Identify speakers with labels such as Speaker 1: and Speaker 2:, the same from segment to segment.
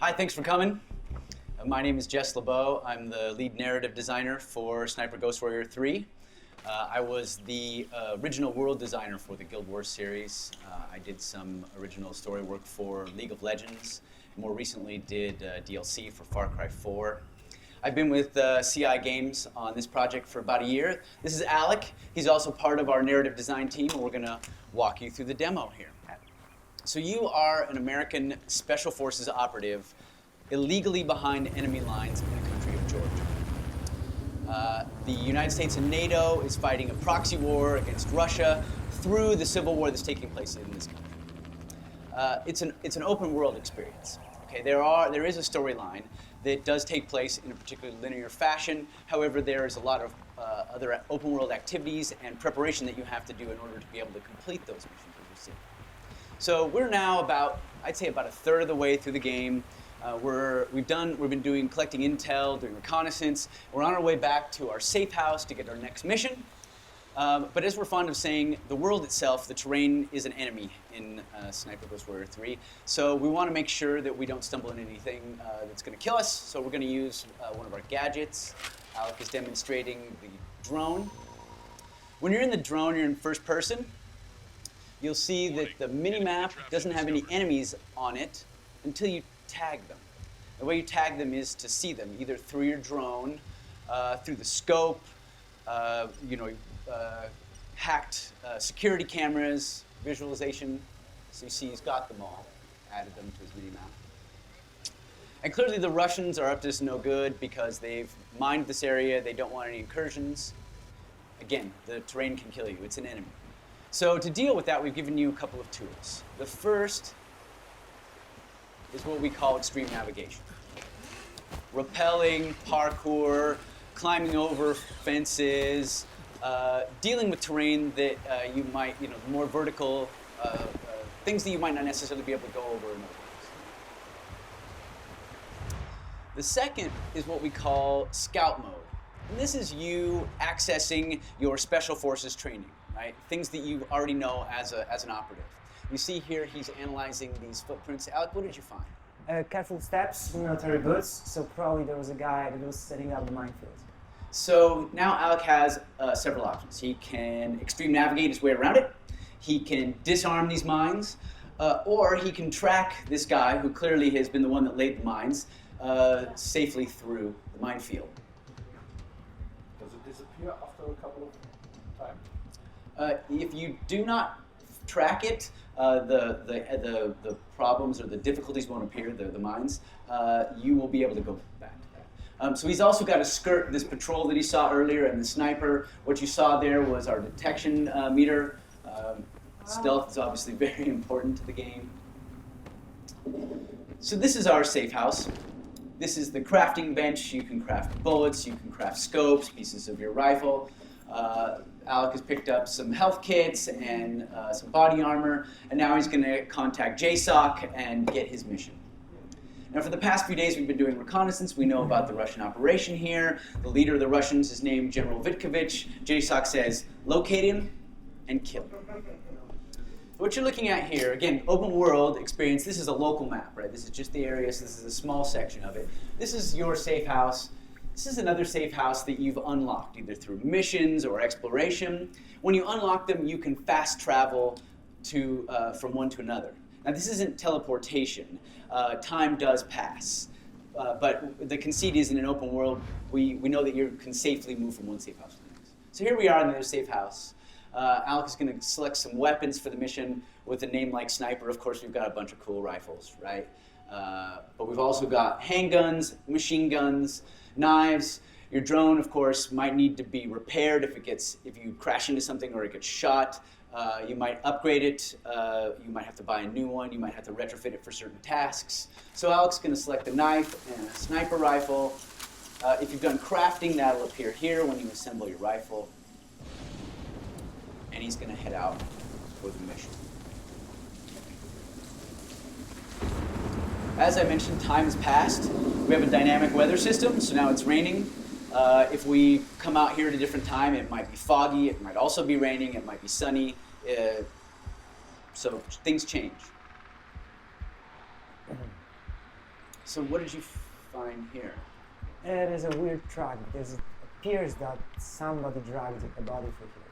Speaker 1: Hi, thanks for coming. My name is Jess LeBeau. I'm the lead narrative designer for Sniper Ghost Warrior 3. I was the original world designer for the Guild Wars series. I did some original story work for League of Legends. More recently did DLC for Far Cry 4. I've been with CI Games on this project for about a year. This is Alec. He's also part of our narrative design team, and we're going to walk you through the demo here. So you are an American Special Forces operative illegally behind enemy lines in the country of Georgia. The United States and NATO is fighting a proxy war against Russia through the civil war that's taking place in this country. It's an open world experience. Okay, there is a storyline that does take place in a particularly linear fashion. However, there is a lot of other open world activities and preparation that you have to do in order to be able to complete those missions, as you see. So we're now I'd say about a third of the way through the game. We've been collecting intel, doing reconnaissance. We're on our way back to our safe house to get our next mission. But as we're fond of saying, the world itself, the terrain, is an enemy in Sniper Ghost Warrior 3. So we want to make sure that we don't stumble into anything that's going to kill us. So we're going to use one of our gadgets. Alec is demonstrating the drone. When you're in the drone, you're in first person. You'll see that the mini-map doesn't have any enemies on it until you tag them. The way you tag them is to see them, either through your drone, through the scope, hacked security cameras, visualization. So you see he's got them all, added them to his mini-map. And clearly the Russians are up to this no good because they've mined this area, they don't want any incursions. Again, the terrain can kill you, it's an enemy. So to deal with that, we've given you a couple of tools. The first is what we call extreme navigation. Rappelling, parkour, climbing over fences, dealing with terrain that you might, more vertical, things that you might not necessarily be able to go over in other ways. The second is what we call scout mode. And this is you accessing your special forces training, right? Things that you already know as an operative. You see here he's analyzing these footprints. Alec, what did you find?
Speaker 2: Careful steps, military boots, so probably there was a guy that was setting up the minefield.
Speaker 1: So now Alec has several options. He can extreme navigate his way around it, he can disarm these mines, or he can track this guy, who clearly has been the one that laid the mines, safely through the minefield.
Speaker 3: Does it disappear after a couple of times?
Speaker 1: If you do not track it, the problems or the difficulties won't appear, the mines. You will be able to go back to that. So he's also got to skirt this patrol that he saw earlier and the sniper. What you saw there was our detection meter. Stealth is obviously very important to the game. So this is our safe house. This is the crafting bench. You can craft bullets, you can craft scopes, pieces of your rifle. Alec has picked up some health kits and some body armor, and now he's going to contact JSOC and get his mission. Now, for the past few days, we've been doing reconnaissance. We know about the Russian operation here. The leader of the Russians is named General Vitkovich. JSOC says, locate him and kill him. What you're looking at here, again, open world experience. This is a local map, right? This is just the area, so this is a small section of it. This is your safe house. This is another safe house that you've unlocked, either through missions or exploration. When you unlock them, you can fast travel from one to another. Now, this isn't teleportation. Time does pass. But the conceit is in an open world, we know that you can safely move from one safe house to the next. So here we are in the other safe house. Alec is going to select some weapons for the mission with a name like Sniper. Of course, we've got a bunch of cool rifles, right? But we've also got handguns, machine guns, knives. Your drone, of course, might need to be repaired if you crash into something or it gets shot. You might upgrade it. You might have to buy a new one. You might have to retrofit it for certain tasks. So Alec's going to select a knife and a sniper rifle. If you've done crafting, that'll appear here when you assemble your rifle. And he's going to head out for the mission. As I mentioned, time has passed. We have a dynamic weather system, so now it's raining. If we come out here at a different time, it might be foggy, it might also be raining, it might be sunny. So things change. So what did you find here?
Speaker 2: It is a weird track because it appears that somebody dragged a body through here.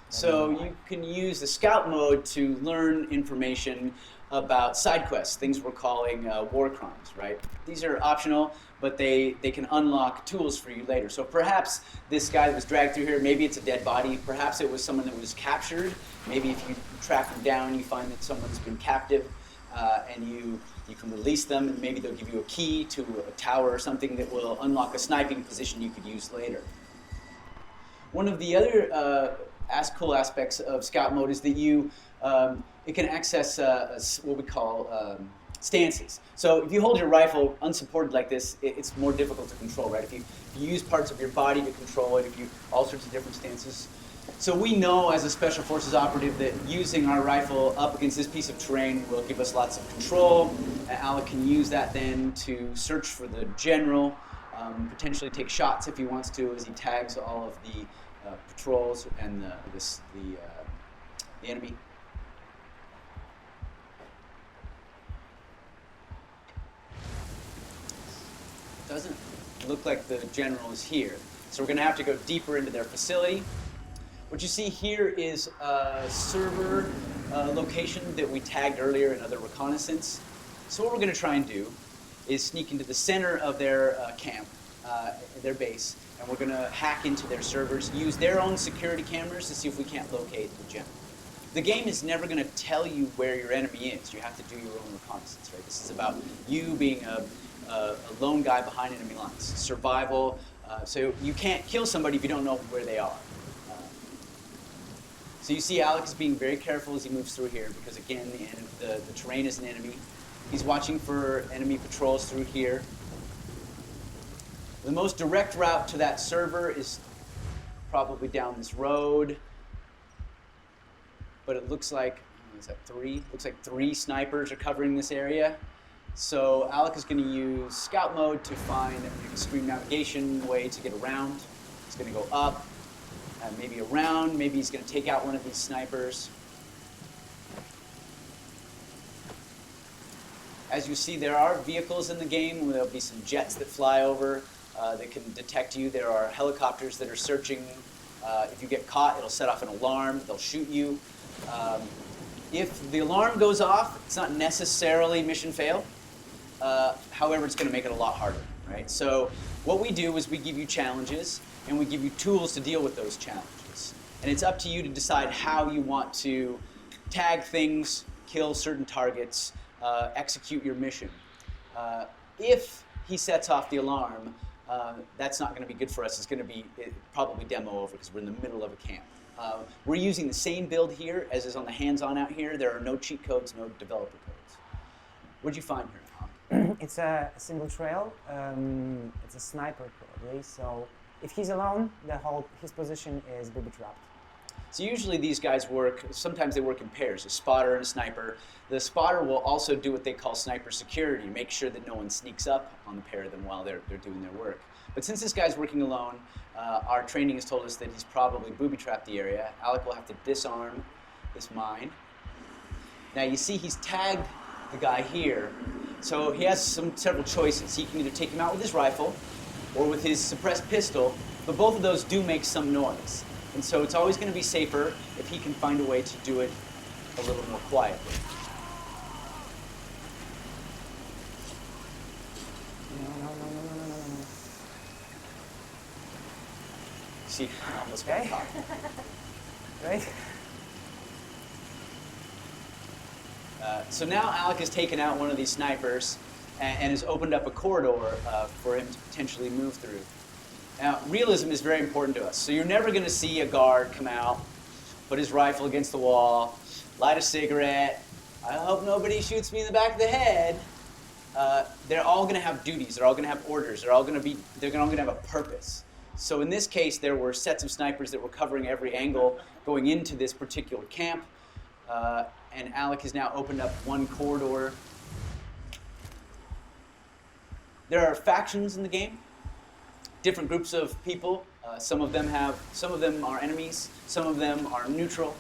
Speaker 1: So you can use the scout mode to learn information about side quests, things we're calling war crimes, right? These are optional, but they can unlock tools for you later. So perhaps this guy that was dragged through here, maybe it's a dead body, perhaps it was someone that was captured. Maybe if you track them down, you find that someone's been captive, and you can release them, and maybe they'll give you a key to a tower or something that will unlock a sniping position you could use later. One of the other cool aspects of scout mode is that it can access what we call stances. So if you hold your rifle unsupported like this, it's more difficult to control, right? If you use parts of your body to control it, if you all sorts of different stances. So we know as a Special Forces operative that using our rifle up against this piece of terrain will give us lots of control. Alec can use that then to search for the general, potentially take shots if he wants to as he tags all of the patrols and the enemy. Doesn't look like the general is here. So we're going to have to go deeper into their facility. What you see here is a server location that we tagged earlier in other reconnaissance. So what we're going to try and do is sneak into the center of their camp, their base, and we're going to hack into their servers, use their own security cameras to see if we can't locate the general. The game is never going to tell you where your enemy is. You have to do your own reconnaissance, right? This is about you being a lone guy behind enemy lines. Survival. So you can't kill somebody if you don't know where they are. So you see Alec is being very careful as he moves through here because, again, the terrain is an enemy. He's watching for enemy patrols through here. The most direct route to that server is probably down this road. But it looks like, is that 3? Looks like 3 snipers are covering this area. So Alec is going to use scout mode to find an extreme navigation way to get around. He's going to go up, maybe around, maybe he's going to take out one of these snipers. As you see, there are vehicles in the game. There'll be some jets that fly over that can detect you. There are helicopters that are searching. If you get caught, it'll set off an alarm. They'll shoot you. If the alarm goes off, it's not necessarily mission fail. However, it's going to make it a lot harder, right? So what we do is we give you challenges, and we give you tools to deal with those challenges. And it's up to you to decide how you want to tag things, kill certain targets, execute your mission. If he sets off the alarm, that's not going to be good for us. It's going to be probably demo over because we're in the middle of a camp. We're using the same build here as is on the hands-on out here. There are no cheat codes, no developer codes. What'd you find here?
Speaker 2: It's a single trail. It's a sniper probably. So if he's alone, his position is booby-trapped.
Speaker 1: So usually these guys work, sometimes they work in pairs, a spotter and a sniper. The spotter will also do what they call sniper security, make sure that no one sneaks up on the pair of them while they're doing their work. But since this guy's working alone, our training has told us that he's probably booby-trapped the area. Alec will have to disarm this mine. Now you see he's tagged the guy here, so he has several choices. He can either take him out with his rifle or with his suppressed pistol, but both of those do make some noise. And so it's always going to be safer if he can find a way to do it a little more quietly.
Speaker 2: No.
Speaker 1: See, I almost got caught.
Speaker 2: Right?
Speaker 1: So now Alec has taken out one of these snipers and has opened up a corridor for him to potentially move through. Now, realism is very important to us. So you're never going to see a guard come out, put his rifle against the wall, light a cigarette. I hope nobody shoots me in the back of the head. They're all going to have duties. They're all going to have orders. They're all going to have a purpose. So in this case, there were sets of snipers that were covering every angle going into this particular camp. And Alec has now opened up one corridor. There are factions in the game. Different groups of people. Some of them are enemies. Some of them are neutral.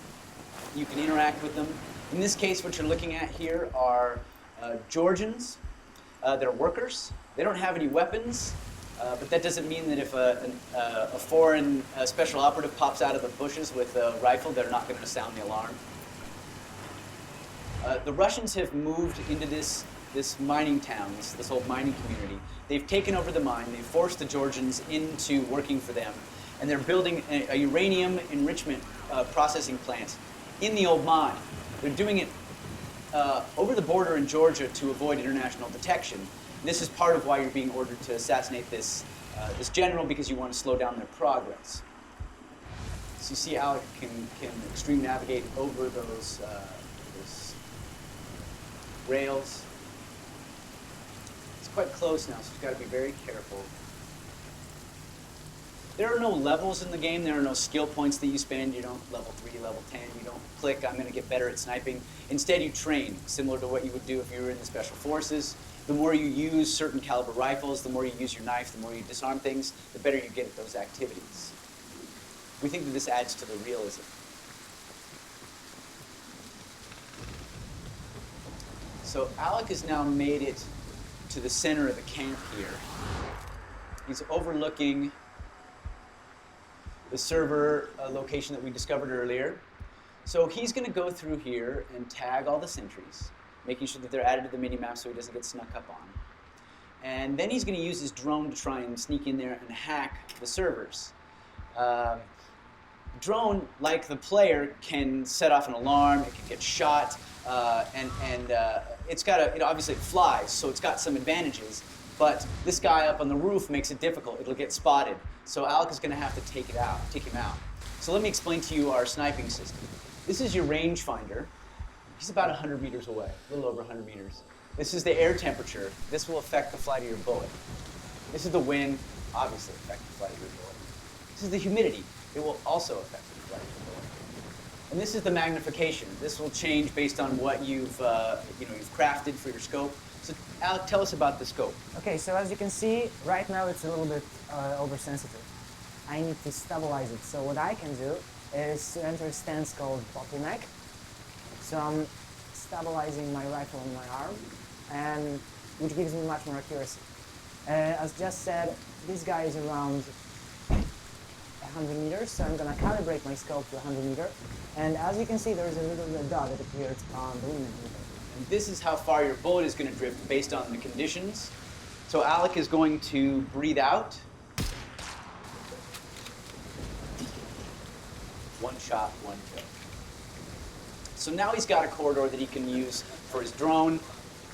Speaker 1: You can interact with them. In this case, what you're looking at here are Georgians. They're workers. They don't have any weapons, but that doesn't mean that if a foreign special operative pops out of the bushes with a rifle, they're not going to sound the alarm. The Russians have moved into this mining town, this old mining community. They've taken over the mine. They've forced the Georgians into working for them, and they're building a uranium enrichment processing plant in the old mine. They're doing it over the border in Georgia to avoid international detection. And this is part of why you're being ordered to assassinate this general, because you want to slow down their progress. So you see Alec can extreme navigate over those rails. It's quite close now, so you've got to be very careful. There are no levels in the game. There are no skill points that you spend. You don't level 3, level 10. You don't click, I'm going to get better at sniping. Instead, you train, similar to what you would do if you were in the Special Forces. The more you use certain caliber rifles, the more you use your knife, the more you disarm things, the better you get at those activities. We think that this adds to the realism. So Alec has now made it to the center of the camp here. He's overlooking the server location that we discovered earlier. So he's going to go through here and tag all the sentries, making sure that they're added to the mini-map so he doesn't get snuck up on. And then he's going to use his drone to try and sneak in there and hack the servers. Drone, like the player, can set off an alarm, it can get shot, and it's got it obviously it flies, so it's got some advantages. But this guy up on the roof makes it difficult. It'll get spotted. So Alec is going to have to take him out. So let me explain to you our sniping system. This is your rangefinder. He's about 100 meters away, a little over 100 meters. This is the air temperature. This will affect the flight of your bullet. This is the wind, obviously affect the flight of your bullet. This is the humidity. It will also affect the flight of your bullet. And this is the magnification. This will change based on what you've crafted for your scope. So Alec, tell us about the scope.
Speaker 2: Okay, so as you can see, right now it's a little bit oversensitive. I need to stabilize it. So what I can do is to enter a stance called bottleneck. So I'm stabilizing my rifle on my arm, and which gives me much more accuracy. As just said, this guy is around 100 meters, so I'm going to calibrate my scope to 100 meters. And as you can see, there's a little red dot that appears on the limit.
Speaker 1: And this is how far your bullet is going to drift based on the conditions. So Alec is going to breathe out. One shot, one kill. So now he's got a corridor that he can use for his drone.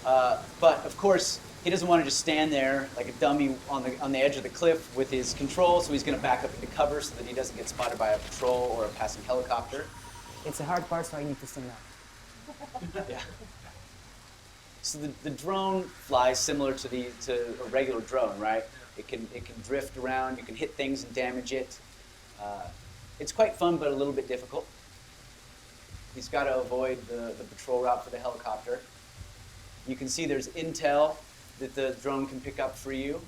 Speaker 1: But of course, he doesn't want to just stand there like a dummy on the edge of the cliff with his control, so he's going to back up into cover so that he doesn't get spotted by a patrol or a passing helicopter.
Speaker 2: It's a hard part, so I need to stand up.
Speaker 1: Yeah. So the drone flies similar to a regular drone, right? It can drift around. You can hit things and damage it. It's quite fun, but a little bit difficult. He's got to avoid the patrol route for the helicopter. You can see there's intel that the drone can pick up for you.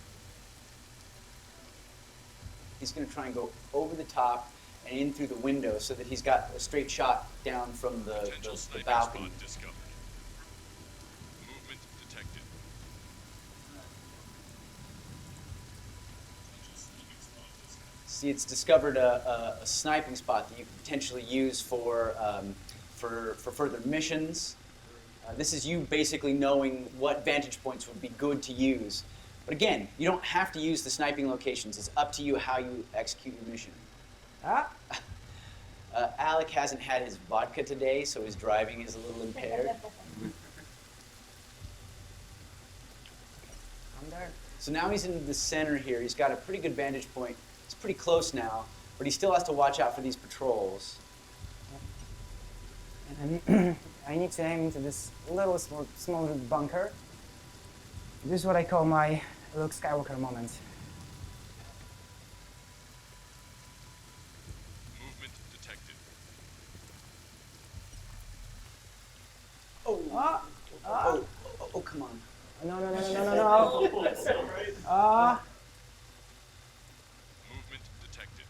Speaker 1: He's going to try and go over the top and in through the window so that he's got a straight shot down from the balcony.
Speaker 4: Movement detected.
Speaker 1: See, it's discovered a sniping spot that you can potentially use for further missions. This is you basically knowing what vantage points would be good to use. But again, you don't have to use the sniping locations. It's up to you how you execute your mission. Alec hasn't had his vodka today, so his driving is a little impaired.
Speaker 2: I'm there.
Speaker 1: So now he's in the center here. He's got a pretty good vantage point. He's pretty close now, but he still has to watch out for these patrols.
Speaker 2: And I need to aim into this little smaller bunker. This is what I call my Luke Skywalker moment.
Speaker 4: Movement detected.
Speaker 1: Oh, come on.
Speaker 2: No.
Speaker 4: That's not right. Movement detected.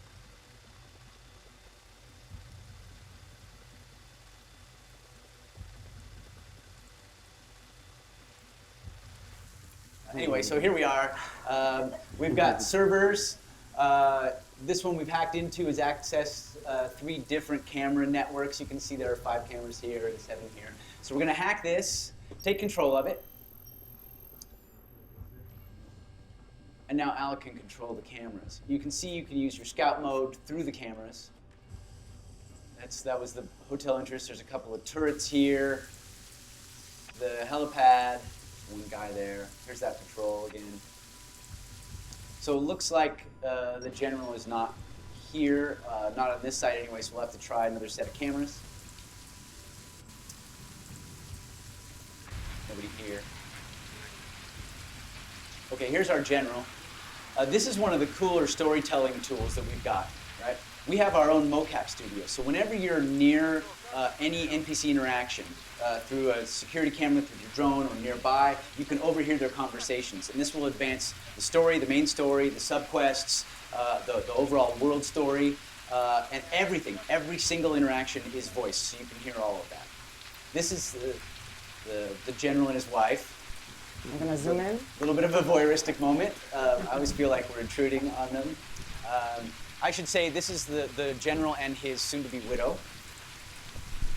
Speaker 1: Anyway, so here we are. We've got servers. This one we've hacked into is access 3 different camera networks. You can see there are 5 cameras here and 7 here. So we're going to hack this, take control of it. And now Alec can control the cameras. You can see you can use your scout mode through the cameras. That was the hotel entrance. There's a couple of turrets here. The helipad, one guy there. Here's that patrol again. So it looks like the general is not here, not on this side anyway, so we'll have to try another set of cameras. Nobody here. Okay, here's our general. This is one of the cooler storytelling tools that we've got, right? We have our own mocap studio, so whenever you're near any NPC interaction, through a security camera, through your drone, or nearby, you can overhear their conversations. And this will advance the story, the main story, the subquests, the overall world story, and everything. Every single interaction is voiced, so you can hear all of that. This is the general and his wife.
Speaker 2: I'm gonna zoom in.
Speaker 1: A little bit of a voyeuristic moment. I always feel like we're intruding on them. I should say this is the general and his soon-to-be widow.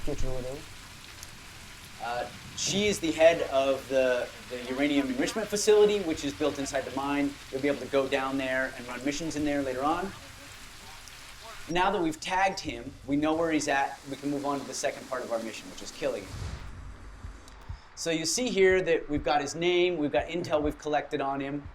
Speaker 2: Future widow.
Speaker 1: She is the head of the uranium enrichment facility, which is built inside the mine. You'll be able to go down there and run missions in there later on. Now that we've tagged him, we know where he's at, we can move on to the second part of our mission, which is killing him. So you see here that we've got his name, we've got intel we've collected on him.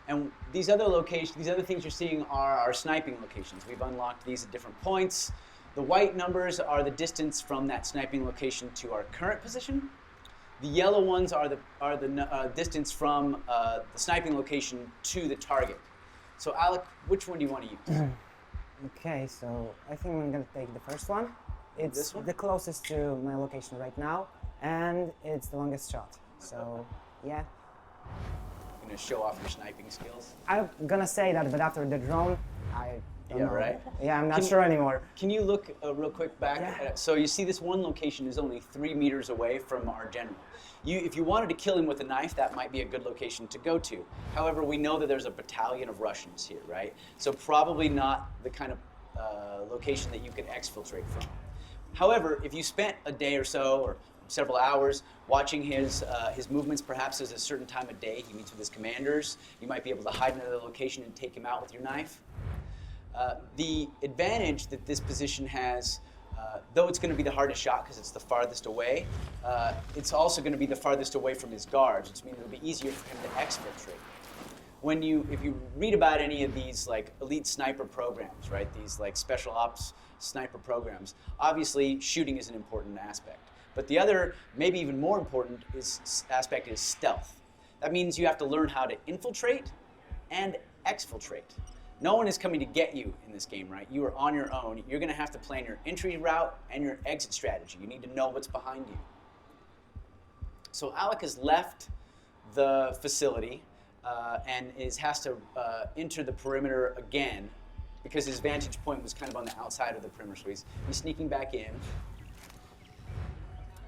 Speaker 1: And these other locations, these other things you're seeing are our sniping locations. We've unlocked these at different points. The white numbers are the distance from that sniping location to our current position. The yellow ones are the distance from the sniping location to the target. So Alec, which one do you want to use?
Speaker 2: Okay, so I think I'm gonna take the first one. It's
Speaker 1: This one?
Speaker 2: the closest to my location right now, and it's the longest shot. So, yeah.
Speaker 1: You're going to show off your sniping skills?
Speaker 2: I'm gonna say that, but after the drone, I don't know.
Speaker 1: Right?
Speaker 2: Yeah, I'm not sure anymore.
Speaker 1: Can you look real quick back?
Speaker 2: Yeah.
Speaker 1: So you see this one location is only 3 meters away from our general. If you wanted to kill him with a knife, that might be a good location to go to. However, we know that there's a battalion of Russians here, right? So probably not the kind of location that you can exfiltrate from. However, if you spent a day or so, or several hours, watching his movements, perhaps there's a certain time of day he meets with his commanders, you might be able to hide in another location and take him out with your knife. The advantage that this position has, though it's going to be the hardest shot because it's the farthest away, it's also going to be the farthest away from his guards, which means it'll be easier for him to exfiltrate. If you read about any of these like elite sniper programs, right? These like special ops sniper programs, obviously shooting is an important aspect. But the other, maybe even more important, aspect is stealth. That means you have to learn how to infiltrate and exfiltrate. No one is coming to get you in this game, right? You are on your own. You're going to have to plan your entry route and your exit strategy. You need to know what's behind you. So Alec has left the facility and has to enter the perimeter again because his vantage point was kind of on the outside of the perimeter. So he's sneaking back in.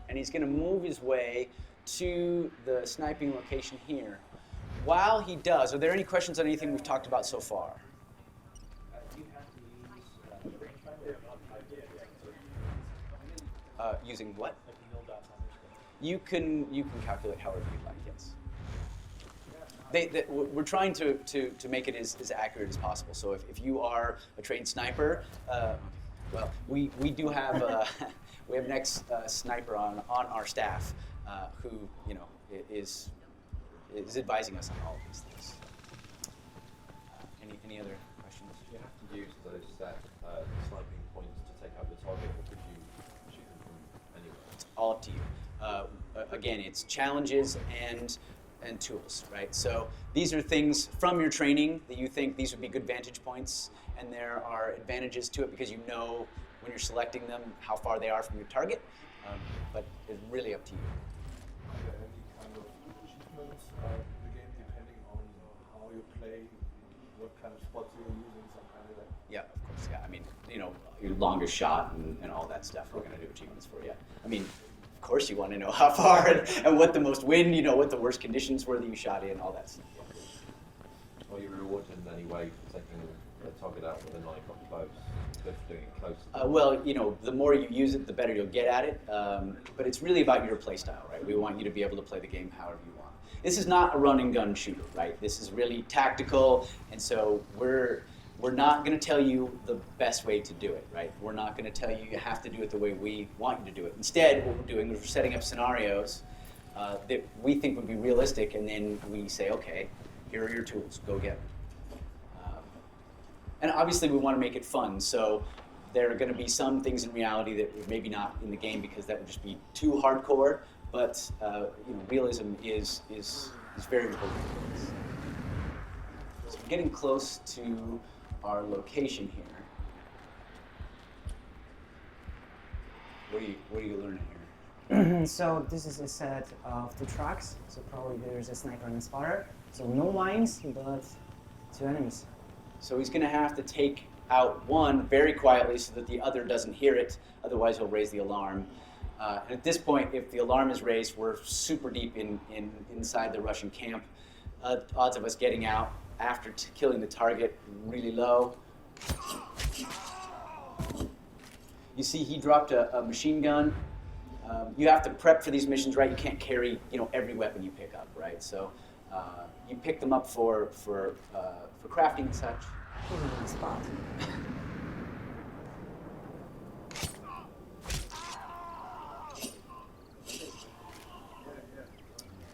Speaker 1: And he's going to move his way to the sniping location here. While he does, are there any questions on anything we've talked about so far? Using what? You can calculate however you like, yes. We're trying to make it as accurate as possible. So if you are a trained sniper, well, we do have we have an ex-sniper on our staff who is advising us on all of these things. Any other questions?
Speaker 3: Do you have to use those sniping points to take out the target, or could you shoot them from anywhere?
Speaker 1: It's all up to you. Again, it's challenges and tools, right? So these are things from your training that you think these would be good vantage points, and there are advantages to it because you know when you're selecting them how far they are from your target, but it's really up to you.
Speaker 3: Are there any kind of achievements in the game depending on how you play, what kind of spots you're using, some kind of that?
Speaker 1: Yeah, of course, yeah. I mean, your longest shot and all that stuff, we're going to do achievements for you. I mean, of course you want to know how far and what the most wind, you know, what the worst conditions were that you shot in, all that stuff.
Speaker 5: Are you rewarded in any way for taking the target out with a knife up close, just doing it close?
Speaker 1: Well, you know, the more you use it, the better you'll get at it. But it's really about your play style, right? We want you to be able to play the game however you want. This is not a run and gun shooter, right? This is really tactical, and so we're not going to tell you the best way to do it, right? We're not going to tell you you have to do it the way we want you to do it. Instead, what we're doing is we're setting up scenarios that we think would be realistic, and then we say, okay, here are your tools, go get them. And obviously we want to make it fun, so there are going to be some things in reality that are maybe not in the game because that would just be too hardcore, but you know, realism is very important for us. So we're getting close to our location here. What are you learning here?
Speaker 2: So this is a set of 2 tracks, so probably there's a sniper and a spotter. So no mines, but 2 enemies.
Speaker 1: So he's going to have to take out one very quietly so that the other doesn't hear it, otherwise he'll raise the alarm. And at this point, if the alarm is raised, we're super deep inside the Russian camp. Odds of us getting out after killing the target really low. You see he dropped a machine gun. You have to prep for these missions, right? You can't carry, you know, every weapon you pick up, right? So you pick them up for crafting and such.
Speaker 2: He's in the spot.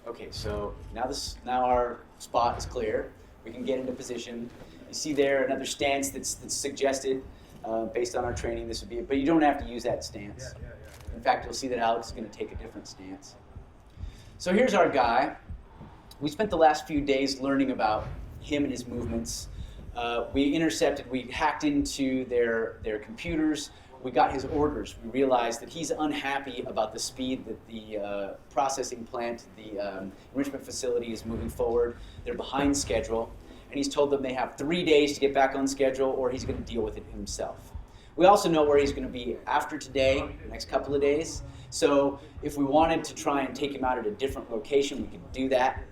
Speaker 1: Okay, so now our spot is clear. We can get into position. You see there another stance that's suggested based on our training. This would be, but you don't have to use that stance. In fact, you'll see that Alex is going to take a different stance. So here's our guy. We spent the last few days learning about him and his movements. We hacked into their computers. We got his orders. We realized that he's unhappy about the speed that the processing plant, the enrichment facility is moving forward. They're behind schedule. And he's told them they have 3 days to get back on schedule or he's going to deal with it himself. We also know where he's going to be after today, the next couple of days. So if we wanted to try and take him out at a different location, we could do that.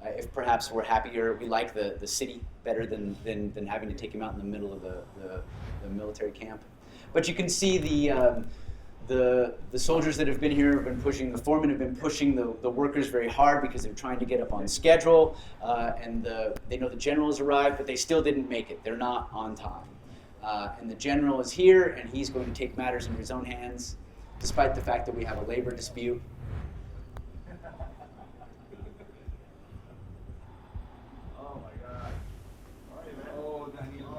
Speaker 1: If perhaps we're happier, we like the city better than having to take him out in the middle of the military camp. But you can see the soldiers that have been here have been pushing, the foremen have been pushing the workers very hard because they're trying to get up on schedule, and they know the general has arrived, but they still didn't make it. They're not on time. And the general is here, and he's going to take matters into his own hands, despite the fact that we have a labor dispute.
Speaker 3: Oh my God.
Speaker 5: Oh, Daniel.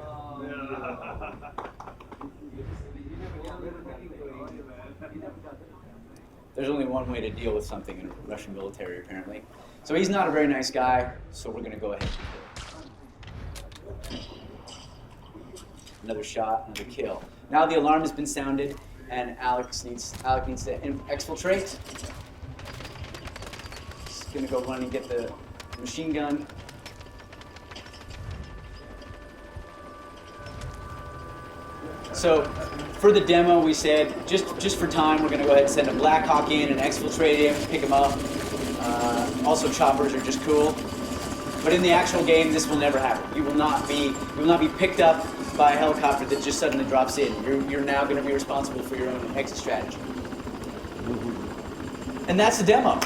Speaker 1: There's only one way to deal with something in the Russian military, apparently. So he's not a very nice guy, so we're going to go ahead and kill him. Another shot, another kill. Now the alarm has been sounded, and Alec needs to exfiltrate. He's going to go run and get the machine gun. So for the demo, we said, just for time, we're going to go ahead and send a Black Hawk in and exfiltrate him, pick him up. Also, choppers are just cool. But in the actual game, this will never happen. You will not be picked up by a helicopter that just suddenly drops in. You're now going to be responsible for your own exit strategy. And that's the demo.